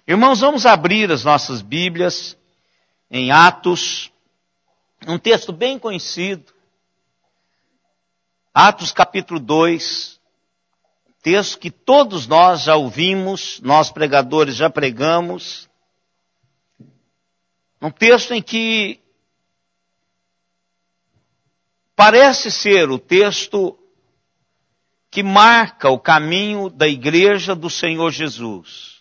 Irmãos, vamos abrir as nossas Bíblias em Atos, um texto bem conhecido. Atos capítulo 2, texto que todos nós já ouvimos, nós pregadores já pregamos. Um texto em que parece ser o texto que marca o caminho da igreja do Senhor Jesus.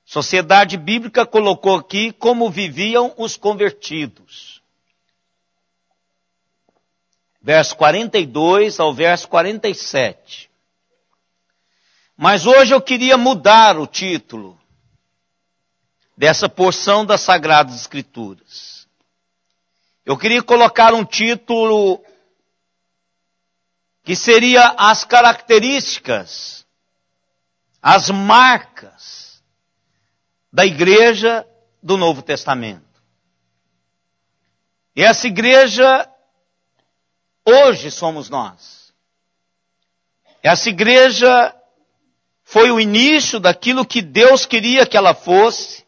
Sociedade Bíblica colocou aqui como viviam os convertidos. Verso 42 ao verso 47. Mas hoje eu queria mudar o título dessa porção das Sagradas Escrituras. Eu queria colocar um título que seria as características, as marcas da igreja do Novo Testamento. E essa igreja, hoje somos nós. Essa igreja foi o início daquilo que Deus queria que ela fosse.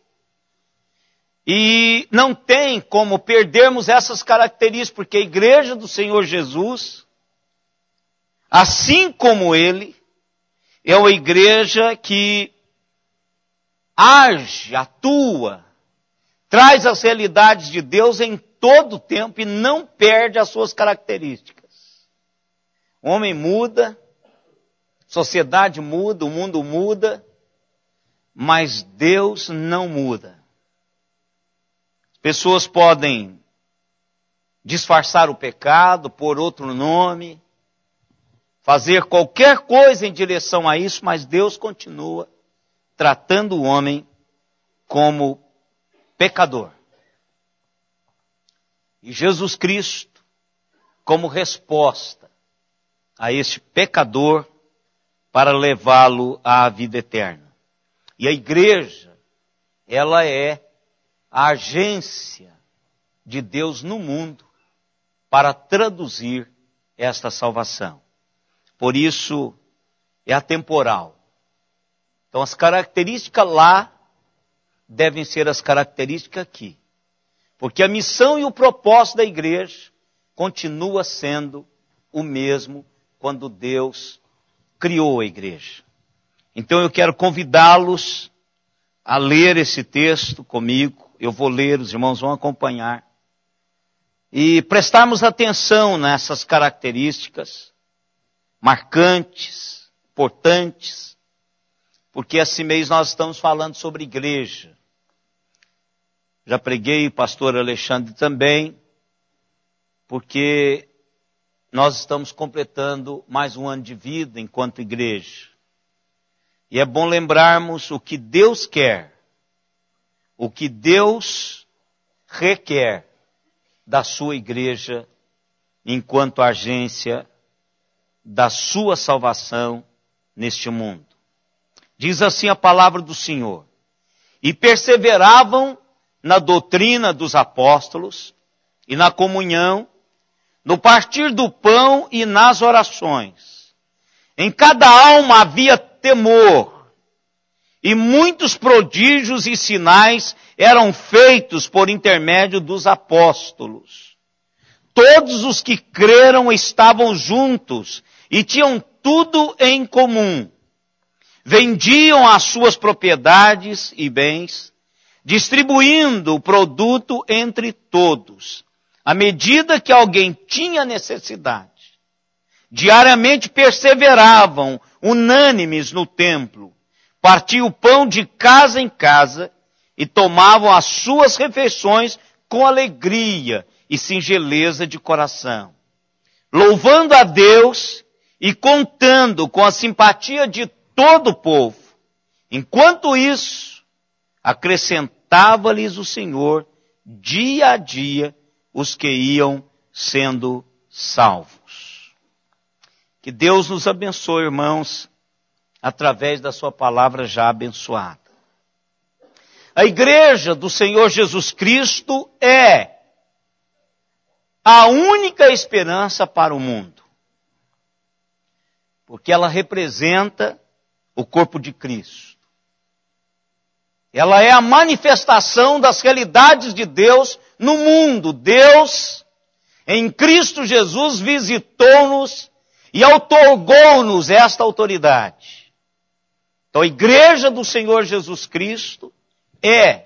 E não tem como perdermos essas características, porque a igreja do Senhor Jesus, assim como Ele, é uma igreja que age, atua, traz as realidades de Deus em todo o tempo e não perde as suas características. O homem muda, sociedade muda, o mundo muda, mas Deus não muda. Pessoas podem disfarçar o pecado, pôr outro nome, fazer qualquer coisa em direção a isso, mas Deus continua tratando o homem como pecador. E Jesus Cristo, como resposta a este pecador, para levá-lo à vida eterna. E a igreja, ela é a agência de Deus no mundo para traduzir esta salvação. Por isso, é atemporal. Então, as características lá devem ser as características aqui. Porque a missão e o propósito da igreja continua sendo o mesmo quando Deus criou a igreja. Então, eu quero convidá-los a ler esse texto comigo. Eu vou ler, os irmãos vão acompanhar. E prestarmos atenção nessas características marcantes, importantes, porque esse mês nós estamos falando sobre igreja. Já preguei, o pastor Alexandre também, porque nós estamos completando mais um ano de vida enquanto igreja. E é bom lembrarmos o que Deus quer, o que Deus requer da sua igreja enquanto agência da sua salvação neste mundo. Diz assim a palavra do Senhor: e perseveravam na doutrina dos apóstolos e na comunhão, no partir do pão e nas orações. Em cada alma havia temor, e muitos prodígios e sinais eram feitos por intermédio dos apóstolos. Todos os que creram estavam juntos e tinham tudo em comum. Vendiam as suas propriedades e bens, distribuindo o produto entre todos, à medida que alguém tinha necessidade. Diariamente perseveravam, unânimes no templo, partiam o pão de casa em casa e tomavam as suas refeições com alegria e singeleza de coração, louvando a Deus e contando com a simpatia de todo o povo. Enquanto isso, acrescentava-lhes o Senhor dia a dia os que iam sendo salvos. Que Deus nos abençoe, irmãos, através da sua palavra já abençoada. A igreja do Senhor Jesus Cristo é a única esperança para o mundo, porque ela representa o corpo de Cristo. Ela é a manifestação das realidades de Deus no mundo. Deus, em Cristo Jesus, visitou-nos e outorgou-nos esta autoridade. Então, a igreja do Senhor Jesus Cristo é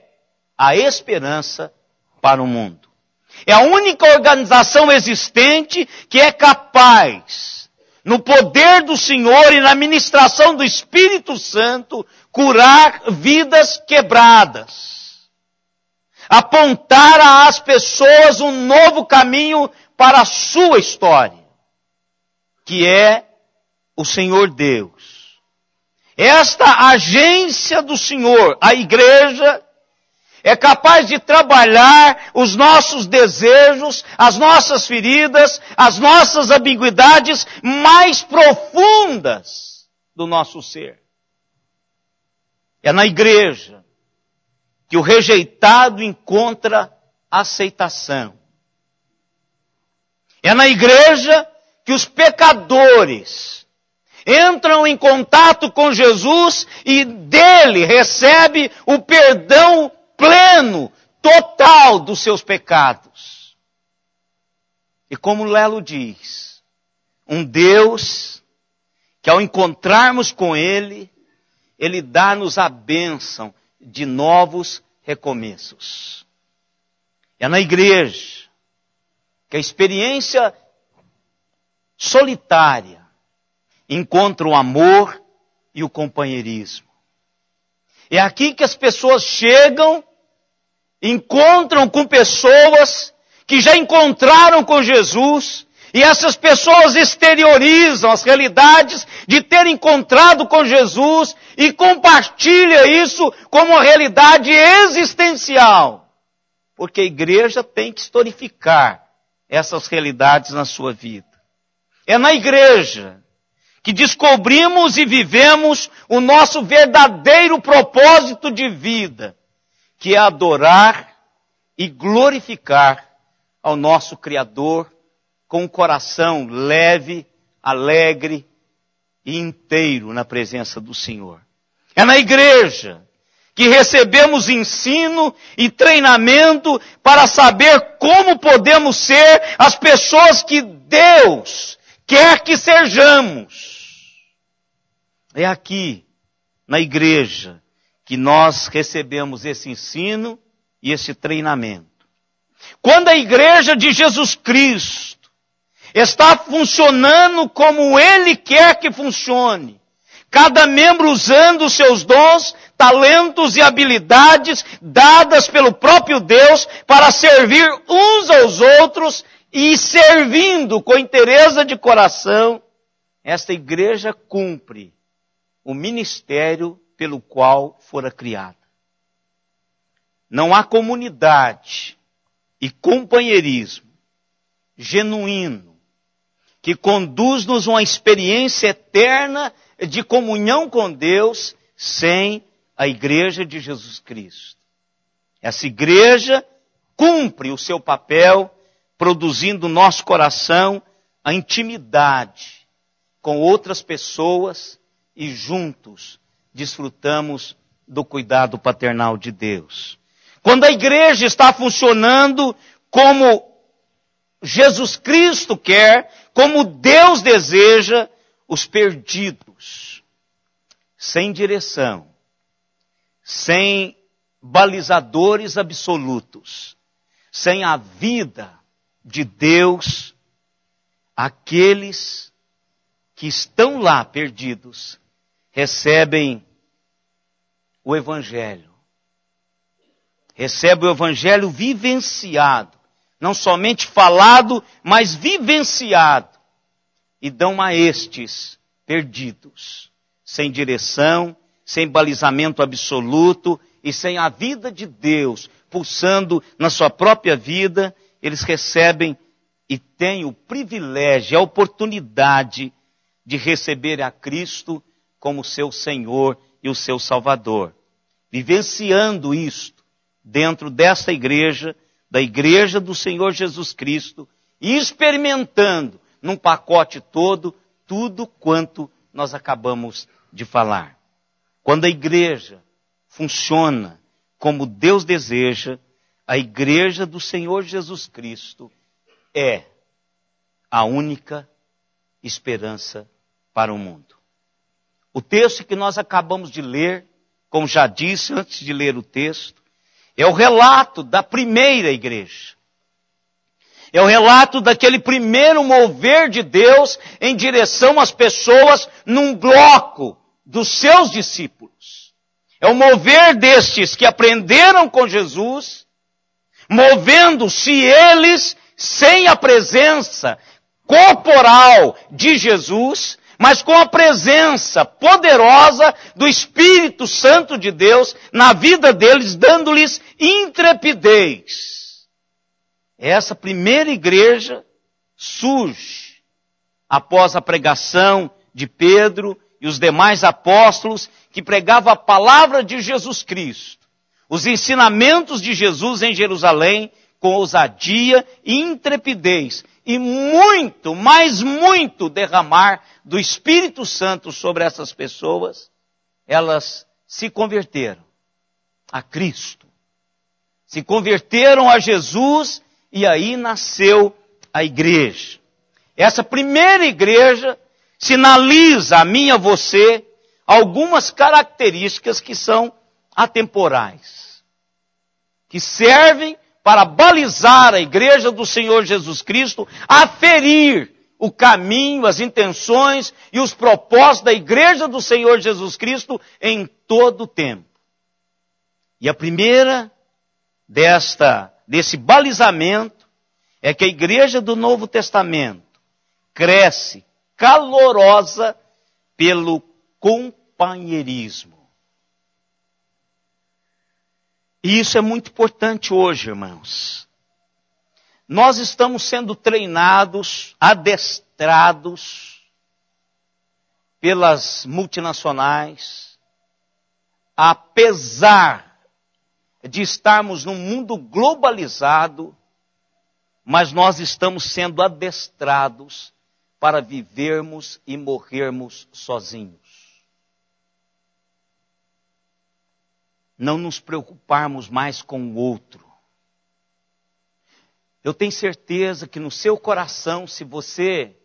a esperança para o mundo. É a única organização existente que é capaz, no poder do Senhor e na ministração do Espírito Santo, curar vidas quebradas. Apontar às pessoas um novo caminho para a sua história, que é o Senhor Deus. Esta agência do Senhor, a igreja, é capaz de trabalhar os nossos desejos, as nossas feridas, as nossas ambiguidades mais profundas do nosso ser. É na igreja que o rejeitado encontra aceitação. É na igreja que os pecadores entram em contato com Jesus e dele recebe o perdão pleno, total dos seus pecados. E como Lelo diz, um Deus que ao encontrarmos com Ele, Ele dá-nos a bênção de novos recomeços. É na igreja que a experiência solitária encontra o amor e o companheirismo. É aqui que as pessoas chegam, encontram com pessoas que já encontraram com Jesus, e essas pessoas exteriorizam as realidades de ter encontrado com Jesus e compartilham isso como uma realidade existencial. Porque a igreja tem que historificar essas realidades na sua vida. É na igreja que descobrimos e vivemos o nosso verdadeiro propósito de vida, que é adorar e glorificar ao nosso Criador com um coração leve, alegre e inteiro na presença do Senhor. É na igreja que recebemos ensino e treinamento para saber como podemos ser as pessoas que Deus quer que sejamos. É aqui, na igreja, que nós recebemos esse ensino e esse treinamento. Quando a igreja de Jesus Cristo está funcionando como Ele quer que funcione, cada membro usando os seus dons, talentos e habilidades dadas pelo próprio Deus para servir uns aos outros e servindo com inteireza de coração, esta igreja cumpre o ministério pelo qual fora criada. Não há comunidade e companheirismo genuíno que conduz-nos a uma experiência eterna de comunhão com Deus sem a igreja de Jesus Cristo. Essa igreja cumpre o seu papel produzindo no nosso coração a intimidade com outras pessoas e juntos desfrutamos do cuidado paternal de Deus. Quando a igreja está funcionando como Jesus Cristo quer, como Deus deseja, os perdidos, sem direção, sem balizadores absolutos, sem a vida de Deus, aqueles que estão lá perdidos, recebem o Evangelho. Recebem o Evangelho vivenciado. Não somente falado, mas vivenciado. E dão a estes perdidos, sem direção, sem balizamento absoluto e sem a vida de Deus pulsando na sua própria vida, eles recebem e têm o privilégio, a oportunidade de receber a Cristo como seu Senhor e o seu Salvador. Vivenciando isto dentro desta igreja, da igreja do Senhor Jesus Cristo, e experimentando num pacote todo, tudo quanto nós acabamos de falar. Quando a igreja funciona como Deus deseja, a igreja do Senhor Jesus Cristo é a única esperança para o mundo. O texto que nós acabamos de ler, como já disse antes de ler o texto, é o relato da primeira igreja. É o relato daquele primeiro mover de Deus em direção às pessoas num bloco dos seus discípulos. É o mover destes que aprenderam com Jesus, movendo-se eles sem a presença corporal de Jesus, mas com a presença poderosa do Espírito Santo de Deus na vida deles, dando-lhes intrepidez. Essa primeira igreja surge após a pregação de Pedro e os demais apóstolos que pregavam a palavra de Jesus Cristo, os ensinamentos de Jesus em Jerusalém com ousadia e intrepidez e muito, mas muito derramar do Espírito Santo sobre essas pessoas. Elas se converteram a Cristo, se converteram a Jesus. E aí nasceu a igreja. Essa primeira igreja sinaliza a mim e a você algumas características que são atemporais, que servem para balizar a igreja do Senhor Jesus Cristo, aferir o caminho, as intenções e os propósitos da igreja do Senhor Jesus Cristo em todo o tempo. E a primeira desse balizamento é que a igreja do Novo Testamento cresce calorosa pelo companheirismo. E isso é muito importante hoje, irmãos. Nós estamos sendo treinados, adestrados pelas multinacionais, apesar de estarmos num mundo globalizado, mas nós estamos sendo adestrados para vivermos e morrermos sozinhos. Não nos preocuparmos mais com o outro. Eu tenho certeza que no seu coração, se você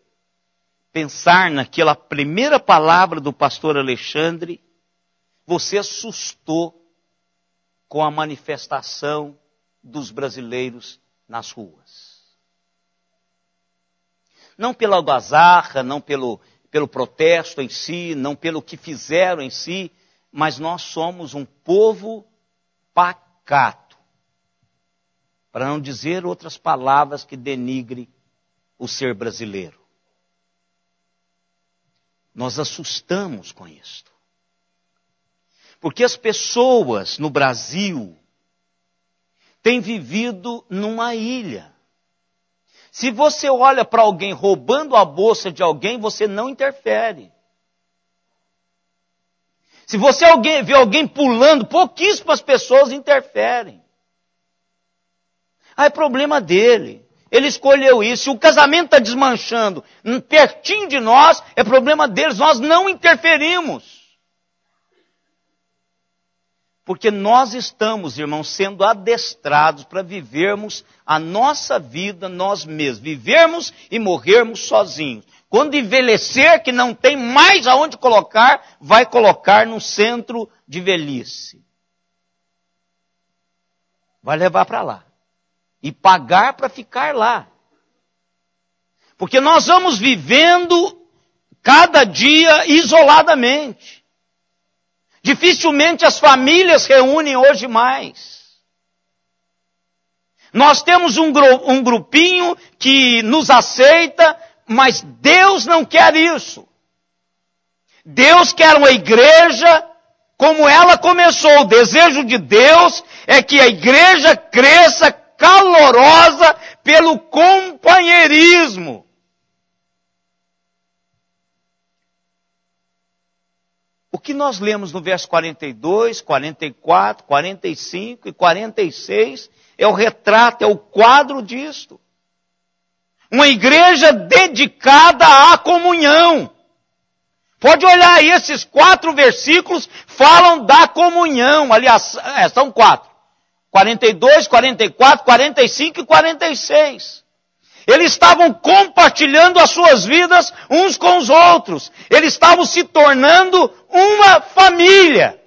pensar naquela primeira palavra do pastor Alexandre, você assustou com a manifestação dos brasileiros nas ruas. Não pela algazarra, não pelo protesto em si, não pelo que fizeram em si, mas nós somos um povo pacato. Para não dizer outras palavras que denigre o ser brasileiro. Nós assustamos com isto. Porque as pessoas no Brasil têm vivido numa ilha. Se você olha para alguém roubando a bolsa de alguém, você não interfere. Se você vê alguém pulando, pouquíssimas pessoas interferem. É problema dele. Ele escolheu isso. Se o casamento está desmanchando pertinho de nós, é problema deles. Nós não interferimos. Porque nós estamos, irmãos, sendo adestrados para vivermos a nossa vida nós mesmos. Vivermos e morrermos sozinhos. Quando envelhecer, que não tem mais aonde colocar, vai colocar no centro de velhice. Vai levar para lá. E pagar para ficar lá. Porque nós vamos vivendo cada dia isoladamente. Dificilmente as famílias reúnem hoje mais. Nós temos um grupinho que nos aceita, mas Deus não quer isso. Deus quer uma igreja como ela começou. O desejo de Deus é que a igreja cresça calorosa pelo companheirismo. O que nós lemos no verso 42, 44, 45 e 46 é o retrato, é o quadro disto. Uma igreja dedicada à comunhão. Pode olhar aí, esses 4 versículos falam da comunhão. Aliás, são 4. 42, 44, 45 e 46. Eles estavam compartilhando as suas vidas uns com os outros. Eles estavam se tornando uma família.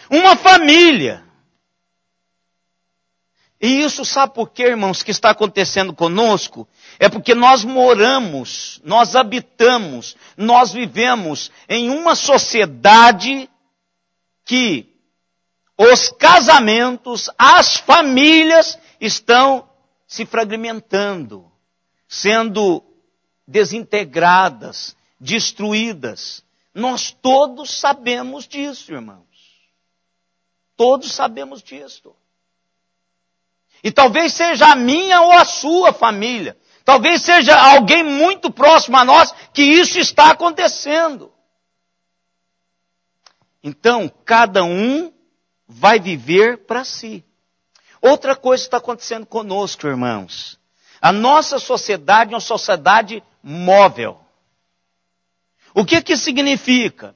Uma família. E isso sabe por quê, irmãos, que está acontecendo conosco? É porque nós moramos, nós habitamos, nós vivemos em uma sociedade que os casamentos, as famílias estão se fragmentando, sendo desintegradas, destruídas. Nós todos sabemos disso, irmãos. Todos sabemos disso. E talvez seja a minha ou a sua família. Talvez seja alguém muito próximo a nós que isso está acontecendo. Então, cada um vai viver para si. Outra coisa está acontecendo conosco, irmãos. A nossa sociedade é uma sociedade móvel. O que significa?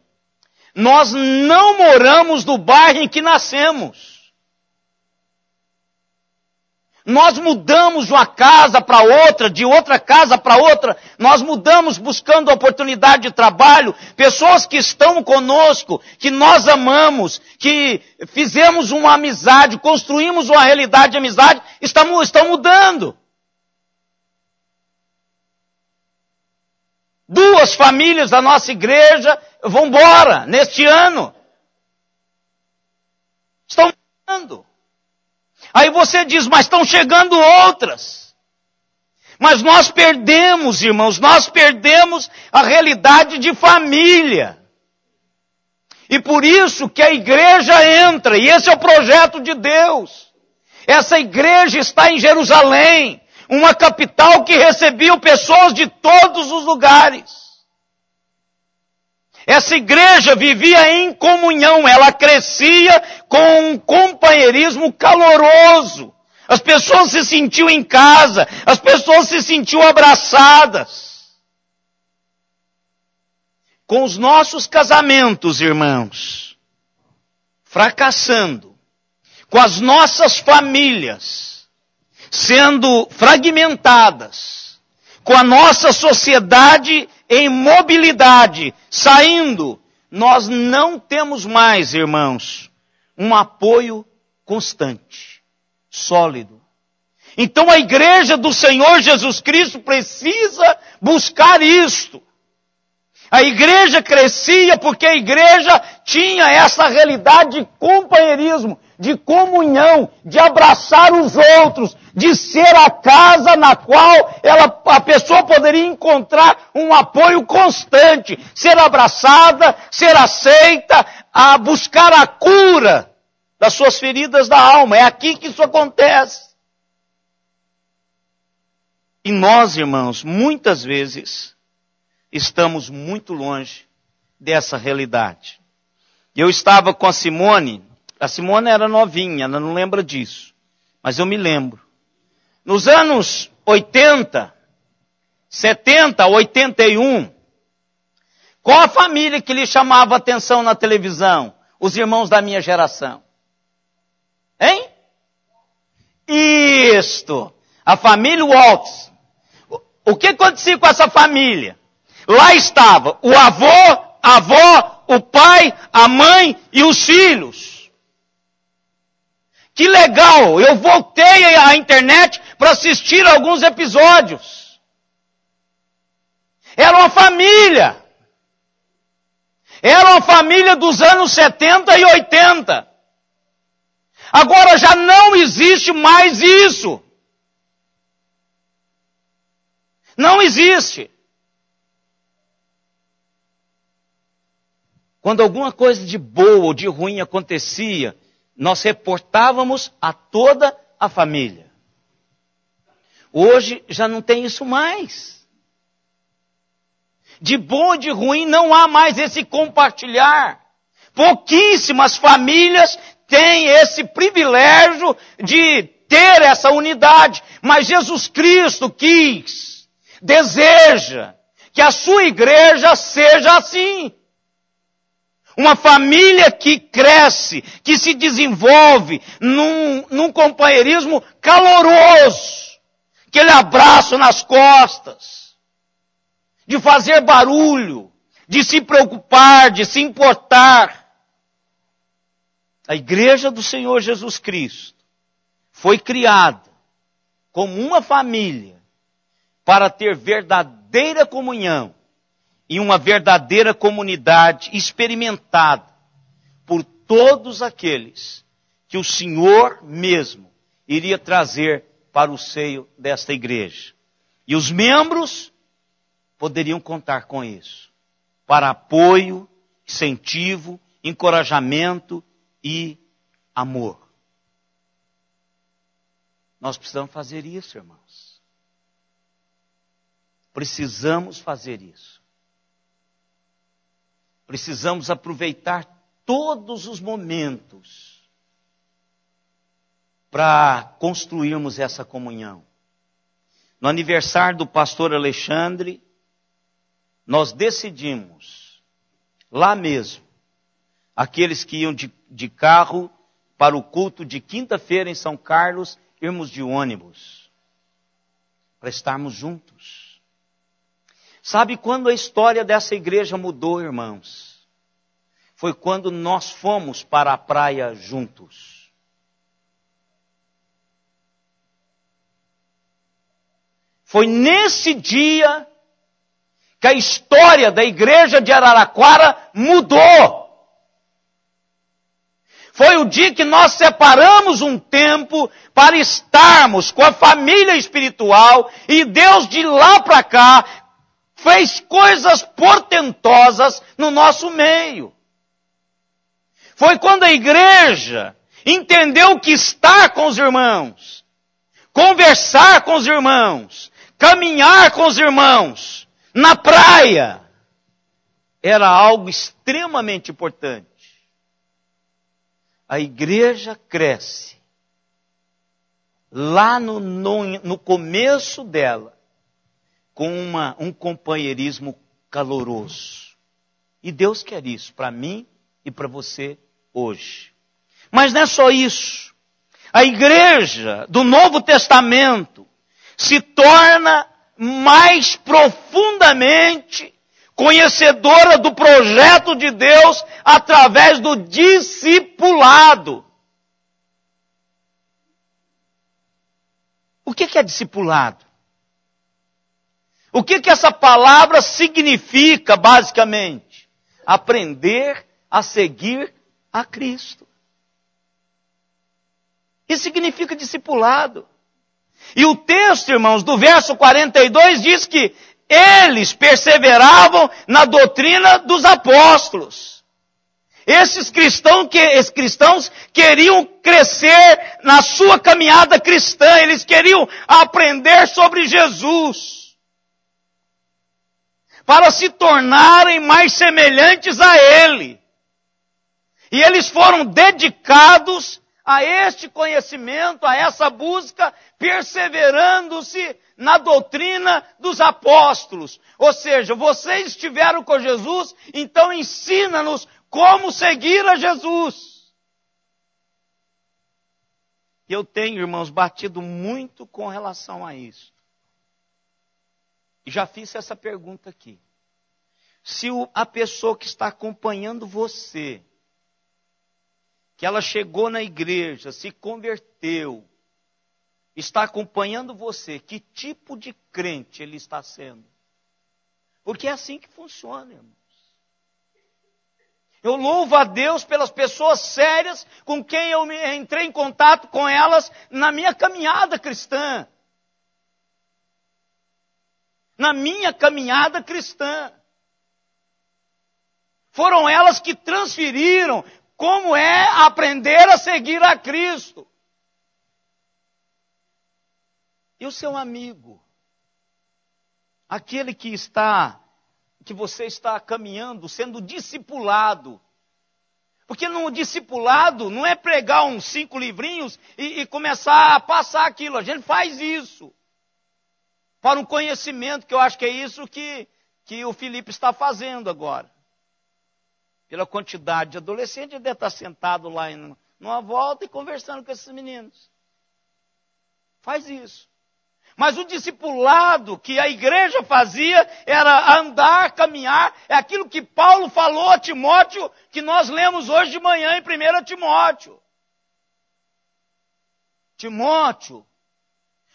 Nós não moramos no bairro em que nascemos. Nós mudamos de uma casa para outra, de outra casa para outra. Nós mudamos buscando oportunidade de trabalho. Pessoas que estão conosco, que nós amamos, que fizemos uma amizade, construímos uma realidade de amizade, estão mudando. 2 famílias da nossa igreja vão embora neste ano. Estão mudando. Aí você diz, mas estão chegando outras. Mas nós perdemos, irmãos, nós perdemos a realidade de família. E por isso que a igreja entra, e esse é o projeto de Deus. Essa igreja está em Jerusalém, uma capital que recebeu pessoas de todos os lugares. Essa igreja vivia em comunhão, ela crescia com um companheirismo caloroso. As pessoas se sentiam em casa, as pessoas se sentiam abraçadas. Com os nossos casamentos, irmãos, fracassando, com as nossas famílias sendo fragmentadas, com a nossa sociedade em mobilidade, saindo, nós não temos mais, irmãos, um apoio constante, sólido. Então a igreja do Senhor Jesus Cristo precisa buscar isto. A igreja crescia porque a igreja tinha essa realidade de companheirismo, de comunhão, de abraçar os outros, de ser a casa na qual a pessoa poderia encontrar um apoio constante, ser abraçada, ser aceita, a buscar a cura das suas feridas da alma. É aqui que isso acontece. E nós, irmãos, muitas vezes estamos muito longe dessa realidade. Eu estava com a Simone era novinha, ela não lembra disso, mas eu me lembro. Nos anos 80, 70, 81, qual a família que lhe chamava atenção na televisão? Os irmãos da minha geração. Hein? Isto! A família Waltz. O que acontecia com essa família? Lá estava o avô, a avó, o pai, a mãe e os filhos. Que legal! Eu voltei à internet para assistir alguns episódios. Era uma família. Era uma família dos anos 70 e 80. Agora já não existe mais isso. Não existe. Quando alguma coisa de boa ou de ruim acontecia, nós reportávamos a toda a família. Hoje já não tem isso mais. De bom e de ruim não há mais esse compartilhar. Pouquíssimas famílias têm esse privilégio de ter essa unidade. Mas Jesus Cristo deseja que a sua igreja seja assim. Uma família que cresce, que se desenvolve num companheirismo caloroso. Aquele abraço nas costas, de fazer barulho, de se preocupar, de se importar. A igreja do Senhor Jesus Cristo foi criada como uma família para ter verdadeira comunhão e uma verdadeira comunidade experimentada por todos aqueles que o Senhor mesmo iria trazer para o seio desta igreja. E os membros poderiam contar com isso, para apoio, incentivo, encorajamento e amor. Nós precisamos fazer isso, irmãos. Precisamos fazer isso. Precisamos aproveitar todos os momentos para construirmos essa comunhão. No aniversário do pastor Alexandre, nós decidimos, lá mesmo, aqueles que iam de carro para o culto de quinta-feira em São Carlos, irmos de ônibus, para estarmos juntos. Sabe quando a história dessa igreja mudou, irmãos? Foi quando nós fomos para a praia juntos. Foi nesse dia que a história da igreja de Araraquara mudou. Foi o dia que nós separamos um tempo para estarmos com a família espiritual e Deus de lá para cá fez coisas portentosas no nosso meio. Foi quando a igreja entendeu que estar com os irmãos, conversar com os irmãos, caminhar com os irmãos, na praia, era algo extremamente importante. A igreja cresce lá no começo dela, com um companheirismo caloroso. E Deus quer isso para mim e para você hoje. Mas não é só isso. A igreja do Novo Testamento se torna mais profundamente conhecedora do projeto de Deus através do discipulado. O que é discipulado? O que essa palavra significa, basicamente? Aprender a seguir a Cristo. Isso significa discipulado. E o texto, irmãos, do verso 42 diz que eles perseveravam na doutrina dos apóstolos. Esses cristãos queriam crescer na sua caminhada cristã, eles queriam aprender sobre Jesus, para se tornarem mais semelhantes a Ele. E eles foram dedicados a este conhecimento, a essa busca, perseverando-se na doutrina dos apóstolos. Ou seja, vocês estiveram com Jesus, então ensina-nos como seguir a Jesus. Eu tenho, irmãos, batido muito com relação a isso. E já fiz essa pergunta aqui. Se a pessoa que está acompanhando você, que ela chegou na igreja, se converteu, está acompanhando você, que tipo de crente ele está sendo? Porque é assim que funciona, irmãos. Eu louvo a Deus pelas pessoas sérias com quem eu entrei em contato com elas na minha caminhada cristã. Na minha caminhada cristã. Foram elas que transferiram como é aprender a seguir a Cristo. E o seu amigo, aquele que você está caminhando, sendo discipulado. Porque no discipulado não é pregar uns 5 livrinhos e começar a passar aquilo. A gente faz isso para um conhecimento, que eu acho que é isso que que o Felipe está fazendo agora. Pela quantidade de adolescentes, ele deve estar sentado lá numa volta e conversando com esses meninos. Faz isso. Mas o discipulado que a igreja fazia era andar, caminhar. É aquilo que Paulo falou a Timóteo, que nós lemos hoje de manhã em 1 Timóteo. Timóteo,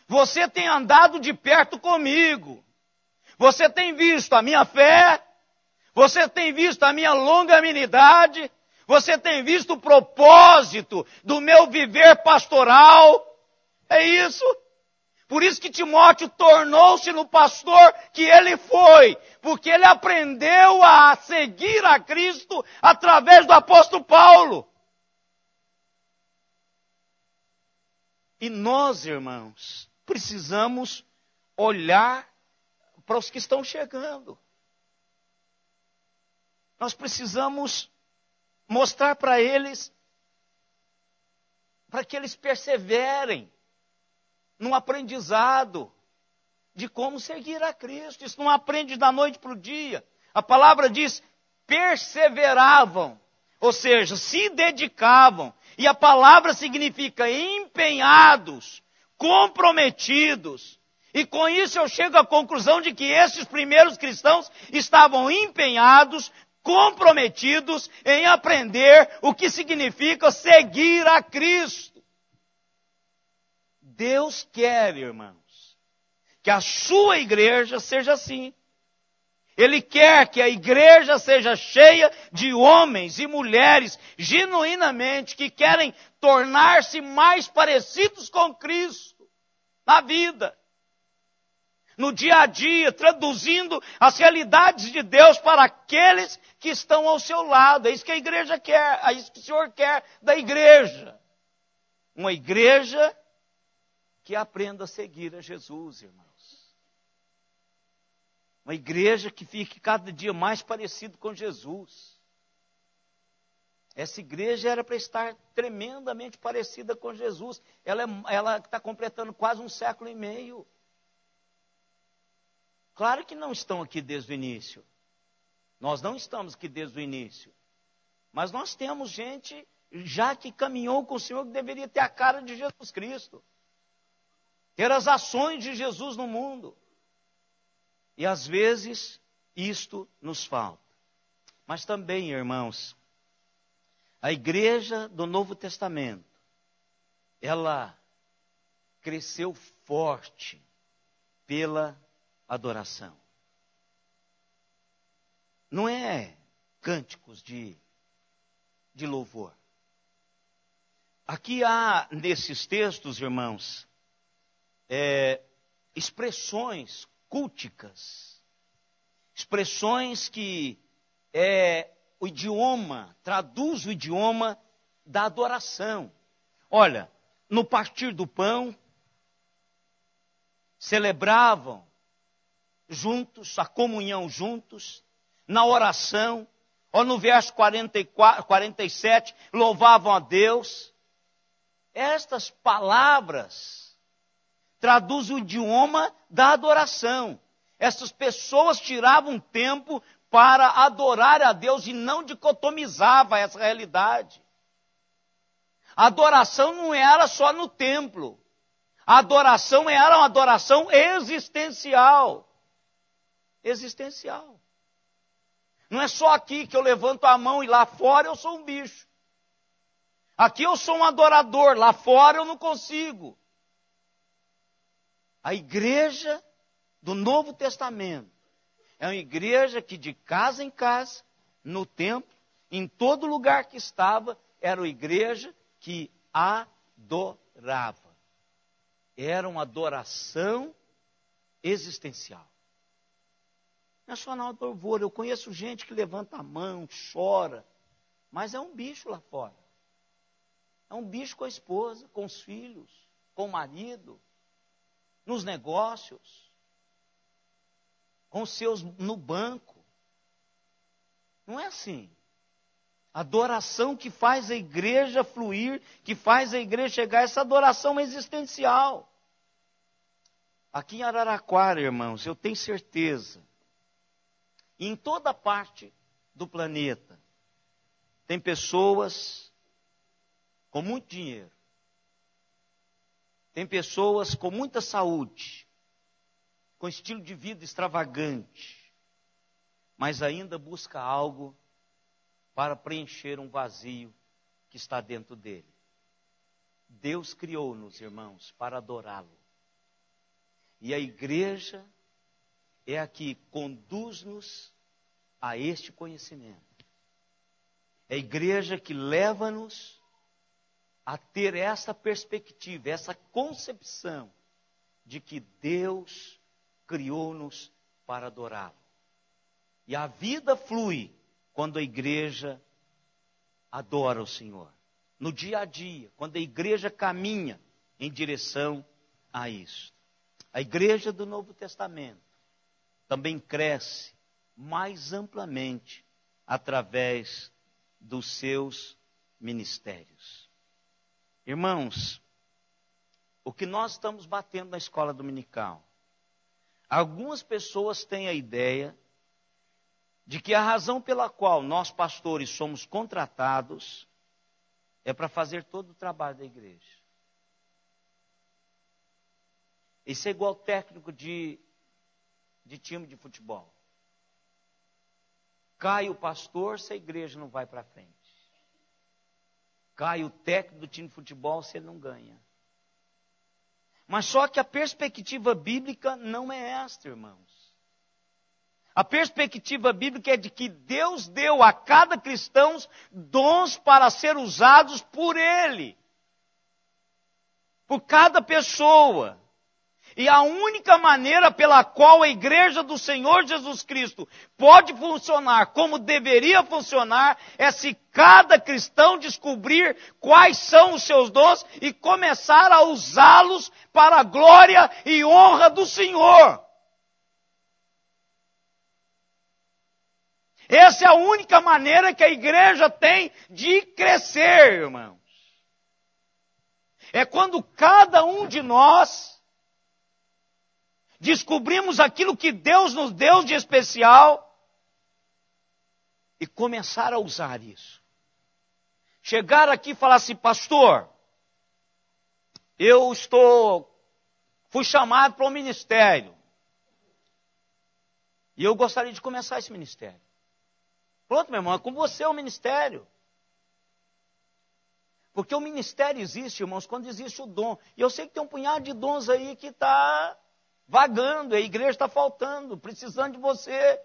você tem andado de perto comigo. Você tem visto a minha fé. Você tem visto a minha longanimidade. Você tem visto o propósito do meu viver pastoral. É isso. Por isso que Timóteo tornou-se no pastor que ele foi, porque ele aprendeu a seguir a Cristo através do apóstolo Paulo. E nós, irmãos, precisamos olhar para os que estão chegando. Nós precisamos mostrar para eles, para que eles perseverem no aprendizado de como seguir a Cristo. Isso não aprende da noite para o dia. A palavra diz, perseveravam, ou seja, se dedicavam. E a palavra significa empenhados, comprometidos. E com isso eu chego à conclusão de que esses primeiros cristãos estavam empenhados, comprometidos em aprender o que significa seguir a Cristo. Deus quer, irmãos, que a sua igreja seja assim. Ele quer que a igreja seja cheia de homens e mulheres genuinamente que querem tornar-se mais parecidos com Cristo na vida, no dia a dia, traduzindo as realidades de Deus para aqueles que estão ao seu lado. É isso que a igreja quer, é isso que o Senhor quer da igreja. Uma igreja que aprenda a seguir a Jesus, irmãos. Uma igreja que fique cada dia mais parecido com Jesus. Essa igreja era para estar tremendamente parecida com Jesus. Ela está completando quase 1,5 séculos. Claro que não estão aqui desde o início. Nós não estamos aqui desde o início. Mas nós temos gente já que caminhou com o Senhor que deveria ter a cara de Jesus Cristo. Ter as ações de Jesus no mundo. E às vezes isto nos falta. Mas também, irmãos, a igreja do Novo Testamento, ela cresceu forte pela adoração. Não é cânticos de louvor. Aqui há, nesses textos, irmãos, expressões culticas, expressões que o idioma, traduz o idioma da adoração. Olha, no partir do pão, celebravam juntos, a comunhão juntos, na oração, ou no verso 47, louvavam a Deus. Estas palavras traduzem o idioma da adoração. Essas pessoas tiravam tempo para adorar a Deus e não dicotomizava essa realidade. A adoração não era só no templo. A adoração era uma adoração existencial. Existencial. Não é só aqui que eu levanto a mão e lá fora eu sou um bicho. Aqui eu sou um adorador, lá fora eu não consigo. A igreja do Novo Testamento é uma igreja que de casa em casa, no templo, em todo lugar que estava, era uma igreja que adorava. Era uma adoração existencial. Não é só na hora do louvor. Eu conheço gente que levanta a mão, chora, mas é um bicho lá fora. É um bicho com a esposa, com os filhos, com o marido, nos negócios, com os seus no banco. Não é assim. Adoração que faz a igreja fluir, que faz a igreja chegar a essa adoração existencial. Aqui em Araraquara, irmãos, eu tenho certeza E em toda parte do planeta, tem pessoas com muito dinheiro. Tem pessoas com muita saúde, com estilo de vida extravagante, mas ainda busca algo para preencher um vazio que está dentro dele. Deus criou-nos, irmãos, para adorá-lo. E a igreja é a que conduz-nos a este conhecimento. É a igreja que leva-nos a ter essa perspectiva, essa concepção de que Deus criou-nos para adorá-lo. E a vida flui quando a igreja adora o Senhor. No dia a dia, quando a igreja caminha em direção a isso. A igreja do Novo Testamento também cresce mais amplamente através dos seus ministérios. Irmãos, o que nós estamos batendo na escola dominical, algumas pessoas têm a ideia de que a razão pela qual nós pastores somos contratados é para fazer todo o trabalho da igreja. Isso é igual técnico de time de futebol. Cai o pastor se a igreja não vai para frente. Cai o técnico do time de futebol se ele não ganha. Mas só que a perspectiva bíblica não é esta, irmãos. A perspectiva bíblica é de que Deus deu a cada cristão dons para ser usados por Ele. Por cada pessoa. E a única maneira pela qual a igreja do Senhor Jesus Cristo pode funcionar como deveria funcionar é se cada cristão descobrir quais são os seus dons e começar a usá-los para a glória e honra do Senhor. Essa é a única maneira que a igreja tem de crescer, irmãos. É quando cada um de nós descobrimos aquilo que Deus nos deu de especial e começar a usar isso. Chegar aqui e falar assim, pastor, fui chamado para um ministério. E eu gostaria de começar esse ministério. Pronto, meu irmão, é com você o ministério. Porque o ministério existe, irmãos, quando existe o dom. E eu sei que tem um punhado de dons aí que está vagando, a igreja está faltando, precisando de você.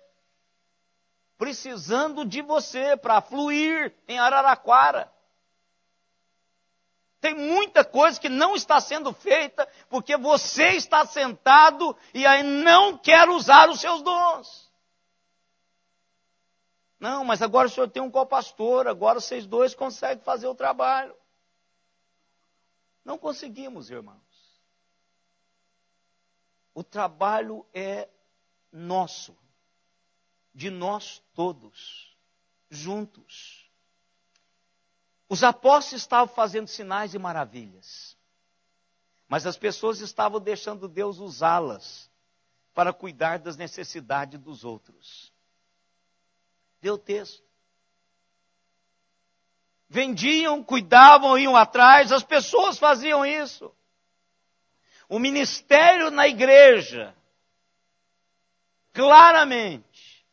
Precisando de você para fluir em Araraquara. Tem muita coisa que não está sendo feita porque você está sentado e aí não quer usar os seus dons. Não, mas agora o senhor tem um co-pastor, agora vocês dois conseguem fazer o trabalho. Não conseguimos, irmãos. O trabalho é nosso, de nós todos, juntos. Os apóstolos estavam fazendo sinais e maravilhas, mas as pessoas estavam deixando Deus usá-las para cuidar das necessidades dos outros. Deu o texto. Vendiam, cuidavam, iam atrás, as pessoas faziam isso. O ministério na igreja, claramente,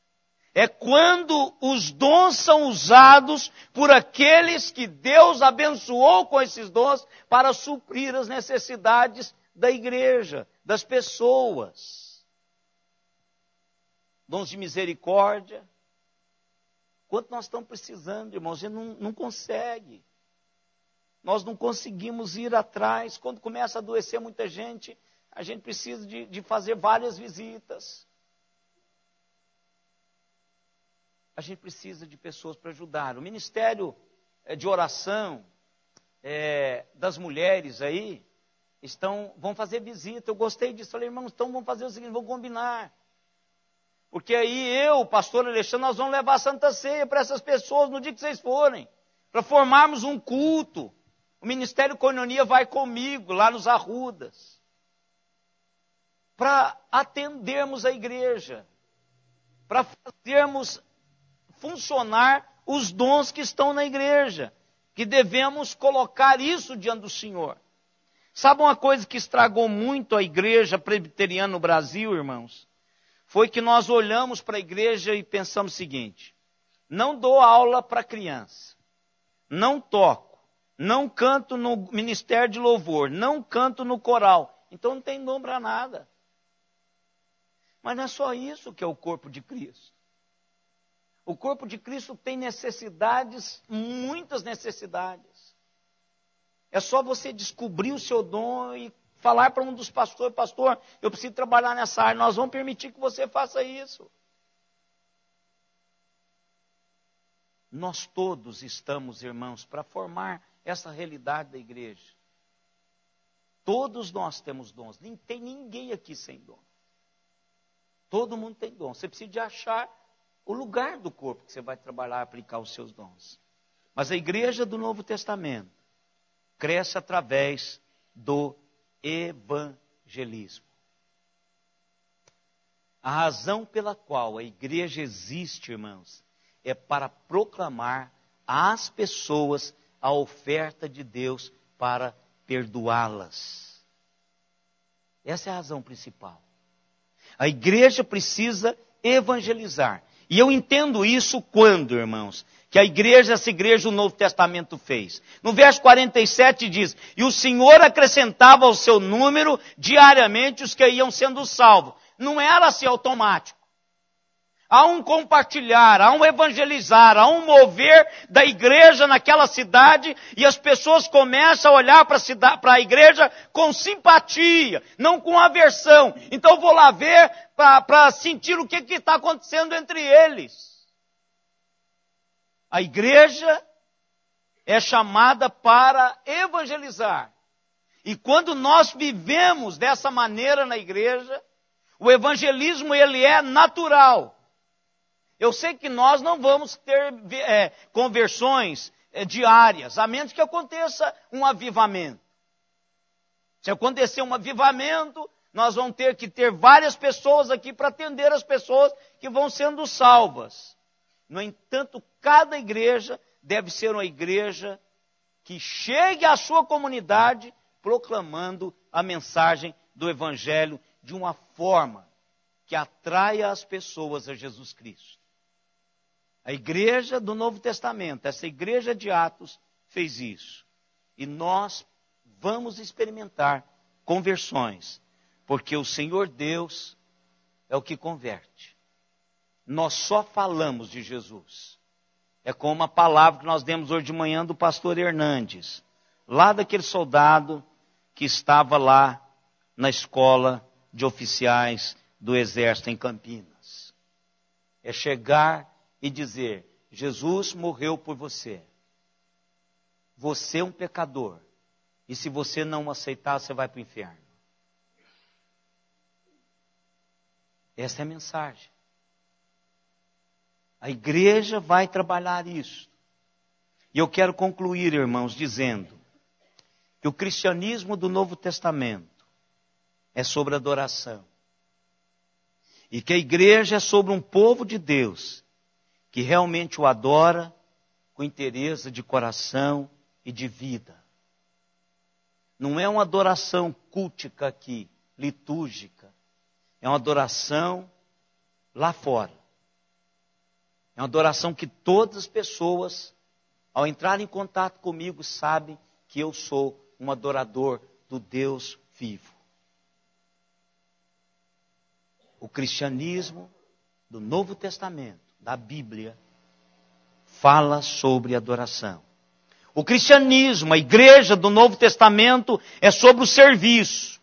é quando os dons são usados por aqueles que Deus abençoou com esses dons para suprir as necessidades da igreja, das pessoas. Dons de misericórdia. Quanto nós estamos precisando, irmãos, a gente não consegue. Nós não conseguimos ir atrás. Quando começa a adoecer muita gente, a gente precisa de fazer várias visitas. A gente precisa de pessoas para ajudar. O ministério de oração das mulheres aí, vão fazer visita. Eu gostei disso. Falei, irmãos, então vamos fazer o seguinte, vamos combinar. Porque aí eu, o pastor Alexandre, nós vamos levar a Santa Ceia para essas pessoas no dia que vocês forem. Para formarmos um culto. O Ministério Koinonia vai comigo lá nos Arrudas. Para atendermos a igreja. para fazermos funcionar os dons que estão na igreja, que devemos colocar isso diante do Senhor. Sabe uma coisa que estragou muito a igreja presbiteriana no Brasil, irmãos? Foi que nós olhamos para a igreja e pensamos o seguinte: não dou aula para criança, não toco, não canto no ministério de louvor, não canto no coral, então não tem dom para nada. Mas não é só isso que é o corpo de Cristo. O corpo de Cristo tem necessidades, muitas necessidades. É só você descobrir o seu dom e falar para um dos pastores: pastor, eu preciso trabalhar nessa área, nós vamos permitir que você faça isso. Nós todos estamos, irmãos, para formar essa realidade da igreja. Todos nós temos dons, não tem ninguém aqui sem dom. Todo mundo tem dom, você precisa de achar o lugar do corpo que você vai trabalhar e aplicar os seus dons. Mas a igreja do Novo Testamento cresce através do evangelismo. A razão pela qual a igreja existe, irmãos, é para proclamar às pessoas a oferta de Deus para perdoá-las. Essa é a razão principal. A igreja precisa evangelizar. E eu entendo isso quando, irmãos, que a igreja, essa igreja, o Novo Testamento fez. No verso 47 diz: e o Senhor acrescentava ao seu número diariamente os que iam sendo salvos. Não era assim automático. Há um compartilhar, há um evangelizar, há um mover da igreja naquela cidade, e as pessoas começam a olhar para a igreja com simpatia, não com aversão. Então eu vou lá ver para sentir o que está acontecendo entre eles. A igreja é chamada para evangelizar. E quando nós vivemos dessa maneira na igreja, o evangelismo ele é natural. Eu sei que nós não vamos ter conversões diárias, a menos que aconteça um avivamento. Se acontecer um avivamento, nós vamos ter que ter várias pessoas aqui para atender as pessoas que vão sendo salvas. No entanto, cada igreja deve ser uma igreja que chegue à sua comunidade proclamando a mensagem do Evangelho de uma forma que atraia as pessoas a Jesus Cristo. A igreja do Novo Testamento, essa igreja de Atos, fez isso. E nós vamos experimentar conversões, porque o Senhor Deus é o que converte. Nós só falamos de Jesus. É como a palavra que nós demos hoje de manhã do pastor Hernandes, lá daquele soldado que estava lá na escola de oficiais do Exército em Campinas. É chegar e dizer: Jesus morreu por você. Você é um pecador. E se você não aceitar, você vai para o inferno. Essa é a mensagem. A igreja vai trabalhar isso. E eu quero concluir, irmãos, dizendo que o cristianismo do Novo Testamento é sobre adoração. E que a igreja é sobre um povo de Deus que realmente o adora com interesse de coração e de vida. Não é uma adoração cultica aqui, litúrgica. É uma adoração lá fora. É uma adoração que todas as pessoas, ao entrar em contato comigo, sabem que eu sou um adorador do Deus vivo. O cristianismo do Novo Testamento, da Bíblia, fala sobre adoração. O cristianismo, a igreja do Novo Testamento, é sobre o serviço.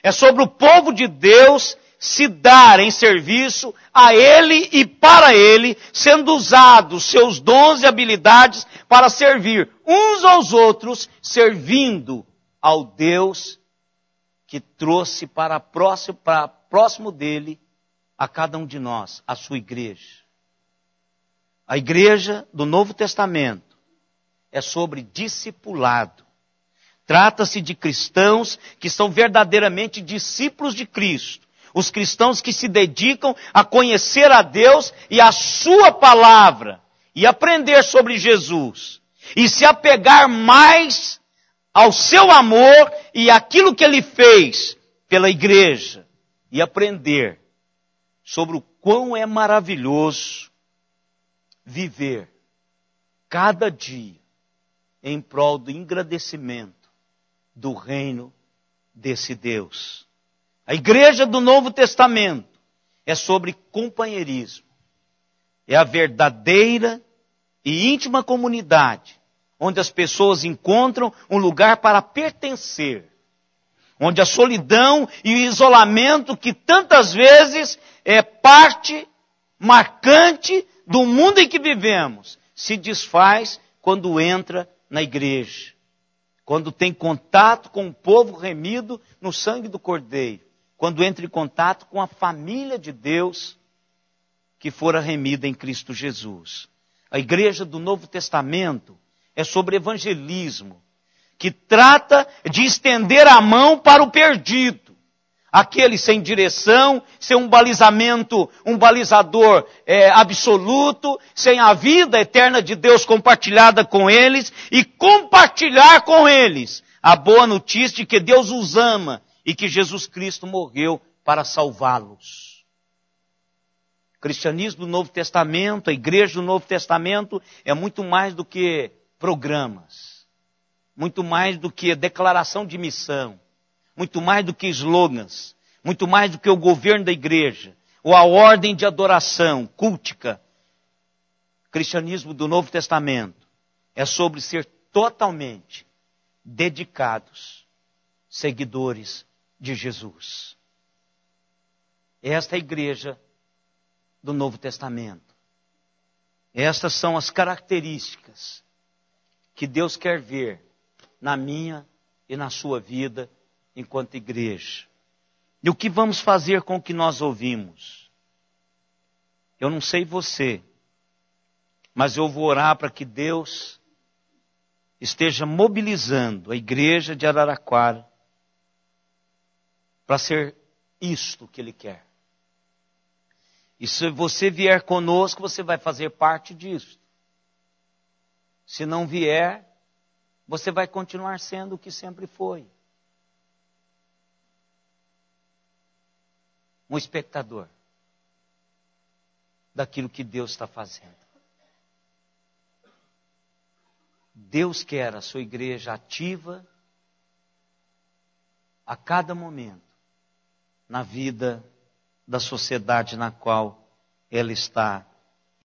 É sobre o povo de Deus se dar em serviço a Ele e para Ele, sendo usados seus dons e habilidades para servir uns aos outros, servindo ao Deus que trouxe para próximo dele a cada um de nós, a sua igreja. A igreja do Novo Testamento é sobre discipulado. Trata-se de cristãos que são verdadeiramente discípulos de Cristo. Os cristãos que se dedicam a conhecer a Deus e a sua palavra, e aprender sobre Jesus, e se apegar mais ao seu amor e aquilo que ele fez pela igreja, e aprender sobre o quão é maravilhoso viver cada dia em prol do engrandecimento do reino desse Deus. A igreja do Novo Testamento é sobre companheirismo. É a verdadeira e íntima comunidade, onde as pessoas encontram um lugar para pertencer. Onde a solidão e o isolamento, que tantas vezes é parte marcante do mundo em que vivemos, se desfaz quando entra na igreja. Quando tem contato com o povo remido no sangue do Cordeiro. Quando entra em contato com a família de Deus que fora remida em Cristo Jesus. A igreja do Novo Testamento é sobre evangelismo, que trata de estender a mão para o perdido. Aquele sem direção, sem um balizamento, um balizador absoluto, sem a vida eterna de Deus compartilhada com eles, e compartilhar com eles a boa notícia de que Deus os ama e que Jesus Cristo morreu para salvá-los. O cristianismo do Novo Testamento, a igreja do Novo Testamento, é muito mais do que programas, muito mais do que declaração de missão, muito mais do que slogans, muito mais do que o governo da igreja, ou a ordem de adoração cultica. O cristianismo do Novo Testamento é sobre ser totalmente dedicados, seguidores de Jesus. Esta é a igreja do Novo Testamento. Estas são as características que Deus quer ver na minha e na sua vida enquanto igreja. E o que vamos fazer com o que nós ouvimos? Eu não sei você, mas eu vou orar para que Deus esteja mobilizando a igreja de Araraquara para ser isto que Ele quer. E se você vier conosco, você vai fazer parte disso. Se não vier, você vai continuar sendo o que sempre foi. Um espectador daquilo que Deus está fazendo. Deus quer a sua igreja ativa a cada momento na vida da sociedade na qual ela está